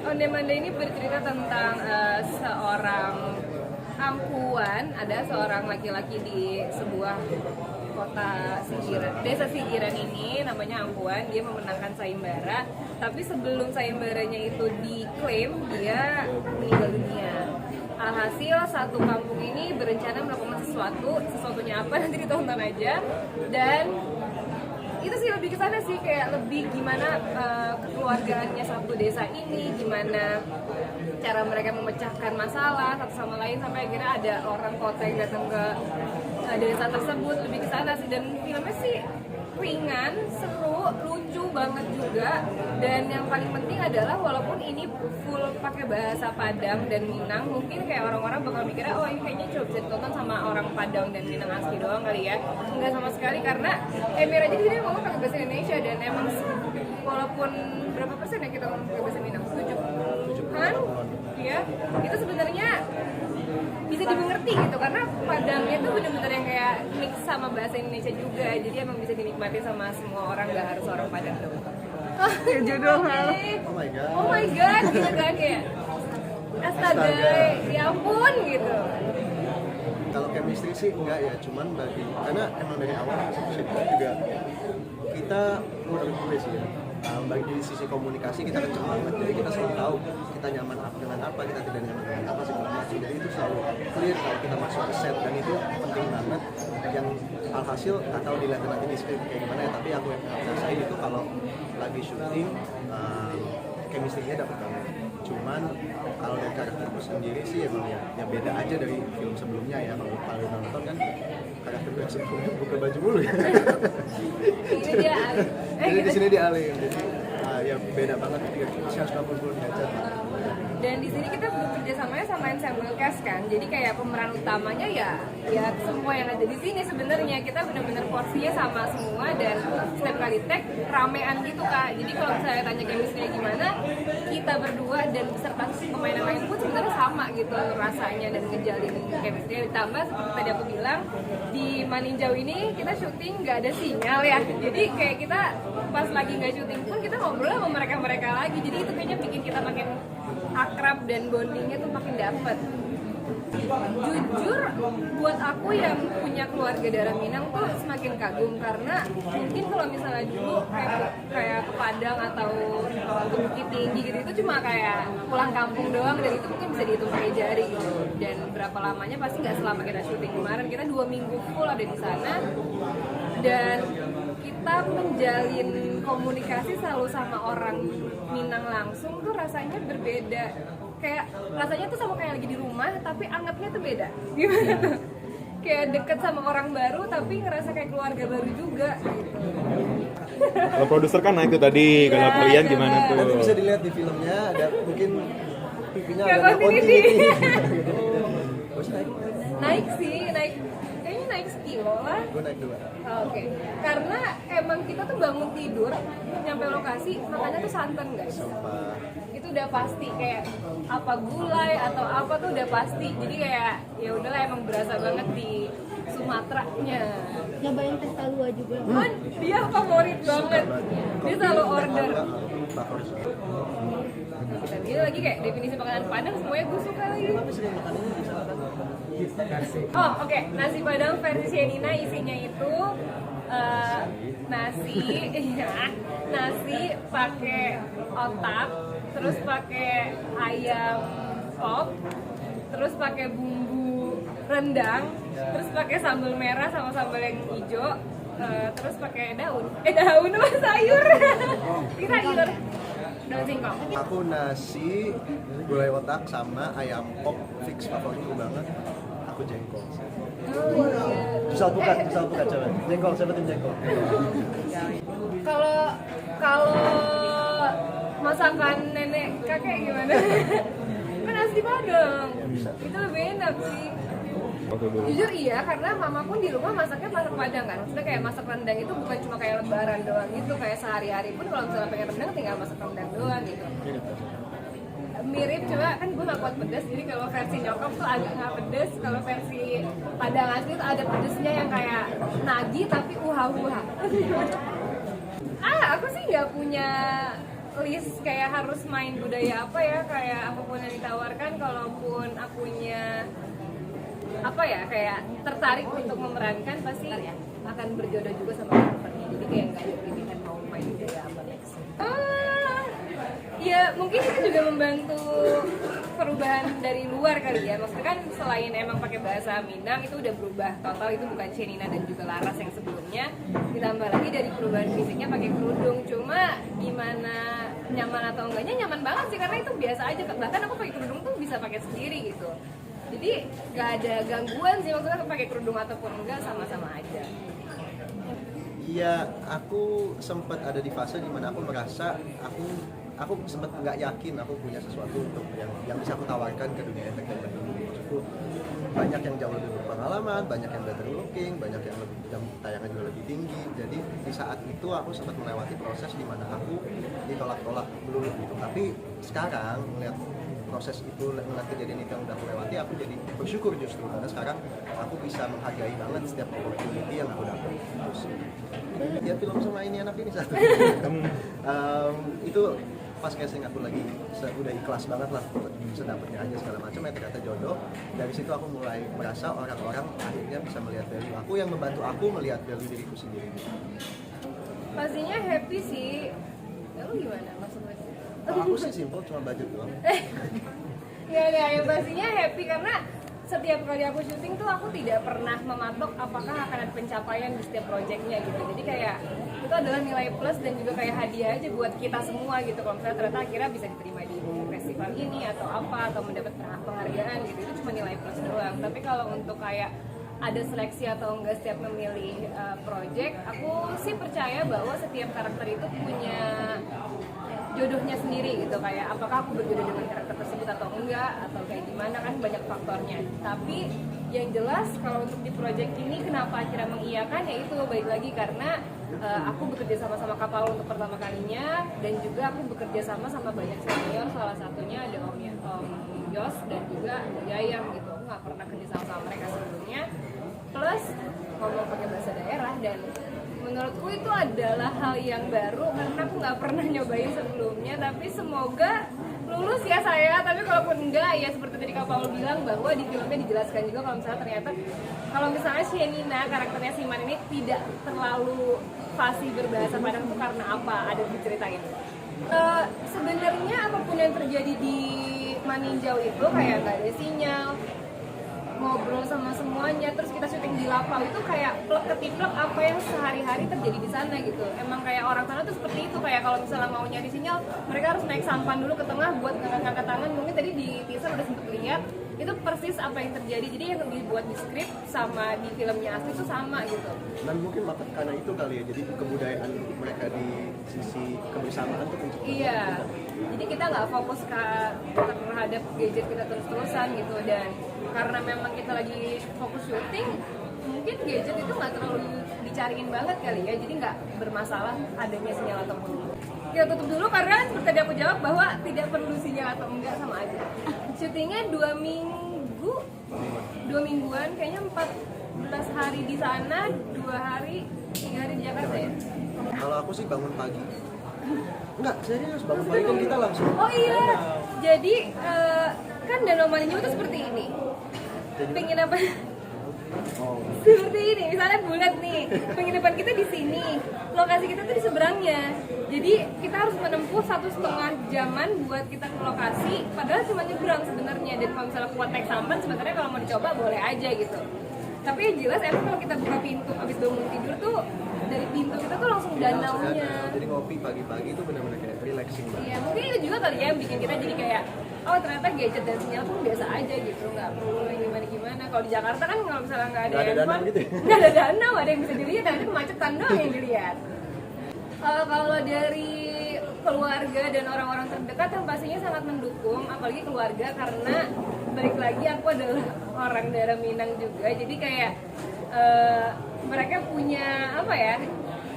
Ondeh-Ondeh ini bercerita tentang seorang ampuan, ada seorang laki-laki di sebuah kota Sigiran, desa Sigiran ini namanya Ampuan. Dia memenangkan sayembara, tapi sebelum sayembaranya itu diklaim dia meninggal dunia. Alhasil satu kampung ini berencana melakukan sesuatunya apa nanti ditonton aja. Dan itu sih lebih ke sana sih, kayak lebih gimana kekeluargaannya satu desa ini, gimana cara mereka memecahkan masalah satu sama lain sampai akhirnya ada orang kota yang datang ke desa tersebut. Lebih ke sana sih, dan filmnya sih ringan, seru, lucu banget juga. Dan yang paling penting adalah walaupun ini full pakai bahasa Padang dan Minang, mungkin kayak orang-orang bakal mikirnya oh ini kayaknya cuma bisa ditonton sama orang Padang dan Minang asli doang kali ya. Enggak sama sekali, karena Emir aja di sini ngomong pakai bahasa Indonesia. Dan emang walaupun berapa persen ya kita ngomong pakai bahasa Minang? 70-an? Ya, itu sebenarnya bisa dimengerti gitu, karena Padangnya tuh bener-bener yang kayak mix sama bahasa Indonesia juga, jadi emang bisa dinikmati sama semua orang, gak harus orang Padang doang. Judul oh my god gitu kan, kayak astaga, ya ampun gitu. Kalau chemistry sih enggak ya, cuman karena emang dari awal juga kita menurut gue sih ya, bagi sisi komunikasi kita kenceng banget, jadi kita selalu tahu kita nyaman dengan apa, kita tidak nyaman dengan apa segala macam. Jadi itu selalu clear kalau kita masuk ke set, dan itu penting banget. Yang alhasil nggak tahu dilihat nanti di script kayak gimana ya, tapi aku yang rasain itu kalau lagi syuting chemistry-nya dapat banget. Cuman kalau dari karakterku sendiri sih emang ya beda aja dari film sebelumnya ya. Kalau nonton kan karakter gue sebelumnya buka baju mulu ya. Ini dia jadi di sini dia alim, jadi ya beda banget 180 derajat. Dan di sini kita bekerja samanya sama ensemble cast kan, jadi kayak pemeran utamanya ya semua yang ada di sini sebenarnya. Kita benar-benar porsinya sama semua, dan setiap kali tag ramean gitu Kak. Jadi kalau misalnya tanya chemistry gimana, kita berdua dan beserta pemain yang lain pun sebenarnya sama gitu rasanya dan ngejalin chemistry. Ditambah seperti tadi aku bilang, di Maninjau ini kita syuting nggak ada sinyal ya, jadi kayak kita pas lagi nggak syuting pun kita ngobrol sama mereka lagi. Jadi itu kayaknya bikin kita makin akrab dan bondingnya tuh makin dapet. Jujur buat aku yang punya keluarga darah Minang tuh semakin kagum, karena mungkin kalau misalnya dulu kayak ke Padang atau ke Bukit Tinggi gitu, itu cuma kayak pulang kampung doang, dan itu mungkin bisa dihitung pakai jari gitu. Dan berapa lamanya pasti nggak selama kita syuting kemarin, kita 2 minggu full ada di sana, dan kita menjalin komunikasi selalu sama orang Minang langsung tuh rasanya berbeda. Kayak rasanya tuh sama kayak lagi di rumah, tapi anggapnya tuh beda. Gimana tuh? Kayak deket sama orang baru, tapi ngerasa kayak keluarga baru juga gitu. Kalau produser kan naik tuh tadi, kalau kalian gimana tuh? Nanti bisa dilihat di filmnya, ada mungkin pipinya Gak ada continuity. naik. Kayaknya naik sekilo lah. Gue naik 2. Oke. Karena emang kita tuh bangun tidur nyampe lokasi makannya tuh santan guys. Sumpah. Itu udah pasti, kayak apa gulai atau apa tuh udah pasti. Jadi kayak ya udahlah, emang berasa banget di Sumateranya. Nyobain tes talua juga. Man, dia favorit banget. Dia selalu order. Favorit. Dan ini lagi kayak definisi makanan Padang semuanya gue suka lagi. Tapi sering makan ini bisa makan. Oh oke. Nasi Padang versi Shenina isinya itu nasi pakai otak, terus pakai ayam pop, terus pakai bumbu rendang, terus pakai sambal merah sama sambal yang hijau, terus pakai daun apa sayur? Sayur. Daun singkong. Aku nasi, gulai otak sama ayam pop fix favoritku banget. Aku jengkol. Bisa buka coba. Jengkol, siapa tim jengkol? Kalau masakan nenek kakek gimana? Kan asli Padang. Itu lebih enak sih. Jujur iya, karena mama pun di rumah masaknya masak Padang kan. Maksudnya kayak masak rendang itu bukan cuma kayak lebaran doang gitu, kayak sehari-hari pun kalau misalnya pengen rendang tinggal masak rendang doang gitu. Mirip, cuma kan gue gak kuat pedas, jadi kalau versi nyokap tuh agak gak pedas. Kalau versi Padang asli tuh ada pedesnya yang kayak nagi tapi uha-uha. Aku sih gak punya list kayak harus main budaya apa ya, kayak apapun yang ditawarkan, kalaupun akunya apa ya kayak tertarik untuk memerankan pasti akan berjodoh juga sama karakternya. Jadi kayak nggak ada pilihan mau main budaya apa next. Ya mungkin itu juga membantu perubahan dari luar kali ya. Maksudnya kan selain emang pakai bahasa Minang itu udah berubah total, itu bukan Shenina dan juga Laras yang sebelumnya. Ditambah lagi dari perubahan fisiknya pakai kerudung. Cuma gimana nyaman atau enggaknya, nyaman banget sih karena itu biasa aja. Bahkan aku pakai kerudung tuh bisa pakai sendiri gitu. Jadi nggak ada gangguan sih, maksudnya pakai kerudung ataupun enggak sama-sama aja. Iya, aku sempat ada di fase dimana aku merasa aku sempat nggak yakin aku punya sesuatu untuk yang bisa aku tawarkan ke dunia entertainment ini. Maksudku banyak yang jauh lebih berpengalaman, banyak yang better looking, banyak yang tayangan juga lebih tinggi. Jadi di saat itu aku sempat melewati proses di mana aku ditolak-tolak dulu gitu. Tapi sekarang melihat proses itu, melihat kejadian itu yang udah aku lewati, aku jadi bersyukur justru karena sekarang aku bisa menghargai banget setiap opportunity yang aku dapat. Terus ya film sama ini anak ini satu. Itu pas casting aku lagi udah ikhlas banget lah, sedapatnya aja segala macam, ya ternyata jodoh. Dari situ aku mulai merasa orang-orang akhirnya bisa melihat value aku, yang membantu aku melihat value diriku sendiri. Pastinya happy sih. Ya, lu gimana maksudnya? Aku sih simple, cuma budget doang. Nggak, yang pastinya happy karena setiap kali aku syuting tuh aku tidak pernah mematok apakah akan ada pencapaian di setiap proyeknya gitu. Jadi kayak itu adalah nilai plus dan juga kayak hadiah aja buat kita semua gitu. Kalau misalnya ternyata akhirnya bisa diterima di festival ini atau apa, atau mendapat penghargaan gitu, itu cuma nilai plus doang. Tapi kalau untuk kayak ada seleksi atau enggak setiap memilih project, aku sih percaya bahwa setiap karakter itu punya jodohnya sendiri gitu, kayak apakah aku berjodoh dengan karakter tersebut atau enggak, atau kayak gimana, kan banyak faktornya. Tapi yang jelas kalau untuk di project ini kenapa akhirnya mengiyakan, ya itu balik lagi karena aku bekerja sama Kapal untuk pertama kalinya, dan juga aku bekerja sama banyak senior, salah satunya ada Om Yos dan juga Yayang gitu. Aku nggak pernah kerja sama mereka sebelumnya, plus ngomong pakai bahasa daerah, dan menurutku itu adalah hal yang baru karena aku nggak pernah nyobain sebelumnya. Tapi semoga lulus ya saya, tapi kalaupun enggak ya seperti tadi Kak Paul bilang bahwa di filmnya dijelaskan juga kalau misalnya ternyata kalau misalnya Shenina karakternya Siman ini tidak terlalu fasih berbahasa Padang itu karena apa, ada diceritain. Sebenarnya apapun yang terjadi di Maninjau itu kayak nggak ada sinyal, ngobrol sama semuanya, terus kita syuting di Lapau itu kayak plek ketiplek apa yang sehari-hari terjadi di sana gitu. Emang kayak orang sana tuh seperti itu, kayak kalau misalnya mau nyari sinyal mereka harus naik sampan dulu ke tengah buat ngangkat tangan. Mungkin tadi di teaser udah sempet lihat itu persis apa yang terjadi. Jadi yang dibuat di skrip sama di filmnya asli itu sama gitu. Dan mungkin karena itu kali ya, jadi kebudayaan mereka di sisi kebersamaan tuh menciptakan. Iya, jadi kita nggak fokus terhadap gadget kita terus-terusan gitu, dan karena memang kita lagi fokus syuting, mungkin gadget itu nggak terlalu dicariin banget kali ya, jadi nggak bermasalah adanya sinyal atau enggak. Kita tutup dulu karena seperti tadi aku jawab bahwa tidak perlu sinyal atau enggak, sama aja. Syutingnya 2 mingguan, kayaknya 14 hari di sana, 2 hari, 3 hari di Jakarta ya. Kalau aku sih bangun pagi. Enggak, serius bangun pagi kan kita langsung. Oh iya, jadi kan Danau Maninjau itu seperti ini. Penginapan seperti ini, misalnya bulat nih, penginapan kita di sini, lokasi kita tuh di seberangnya. Jadi kita harus menempuh 1,5 jaman buat kita ke lokasi, padahal cuma nyebrang sebenarnya. Dan kalau misalnya kuat naik sampan, sebenarnya kalau mau dicoba boleh aja gitu. Tapi yang jelas emang kalau kita buka pintu abis bangun tidur tuh, dari pintu kita tuh langsung danaunya. Jadi ngopi pagi-pagi itu benar-benar kayak relaxing banget. Iya, mungkin itu juga kali ya yang bikin kita jadi kayak, oh ternyata gadget dan sinyal tuh biasa aja gitu, nggak perlu gimana-gimana. Kalau di Jakarta kan kalau misalnya nggak ada handphone, gitu ya? nggak ada danau, ada yang bisa dilihat, nanti kemacetan doang yang dilihat. Kalau dari keluarga dan orang-orang terdekat yang pastinya sangat mendukung, apalagi keluarga, karena balik lagi aku adalah orang darah Minang juga, jadi kayak mereka punya apa ya,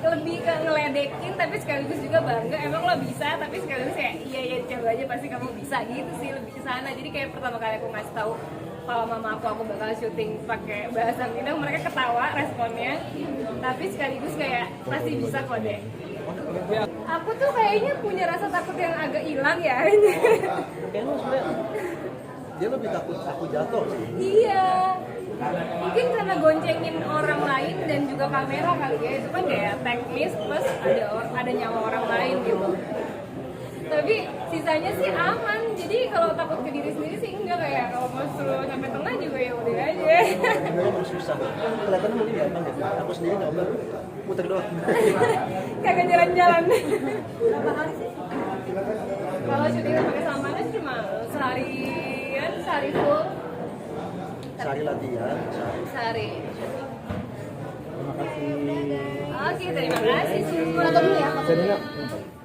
lebih ke ngeledekin tapi sekaligus juga bangga, emang lo bisa, tapi sekaligus kayak iya coba aja pasti kamu bisa gitu sih, lebih ke sana. Jadi kayak pertama kali aku ngasih tahu kalau mama aku bakal syuting pakai bahasa Minang, mereka ketawa responnya, tapi sekaligus kayak pasti bisa kok deh. Aku tuh kayaknya punya rasa takut yang agak hilang ya. Kayaknya lu sebenarnya dia lebih takut aku jatuh sih. Iya. Mungkin karena goncengin orang lain dan juga kamera kali ya. Itu kan kayak teknis plus ada nyawa orang lain gitu. Tapi sisanya sih aman. Jadi kalau takut ke diri sendiri sih enggak, kayak kalau mau suruh sampai tengah juga ya udah aja. Sebenarnya emang susah. Kelihatannya mungkin gampang ya. Aku sendiri nyoba muter doang. Kagak jalan-jalan. Berapa kali sih? Kalau syuting pakai sambangan cuma sehari full. Sehari latihan, Sehari. Terima kasih. Oke, terima kasih semua. Foto dulu ya, foto dulu. Serina.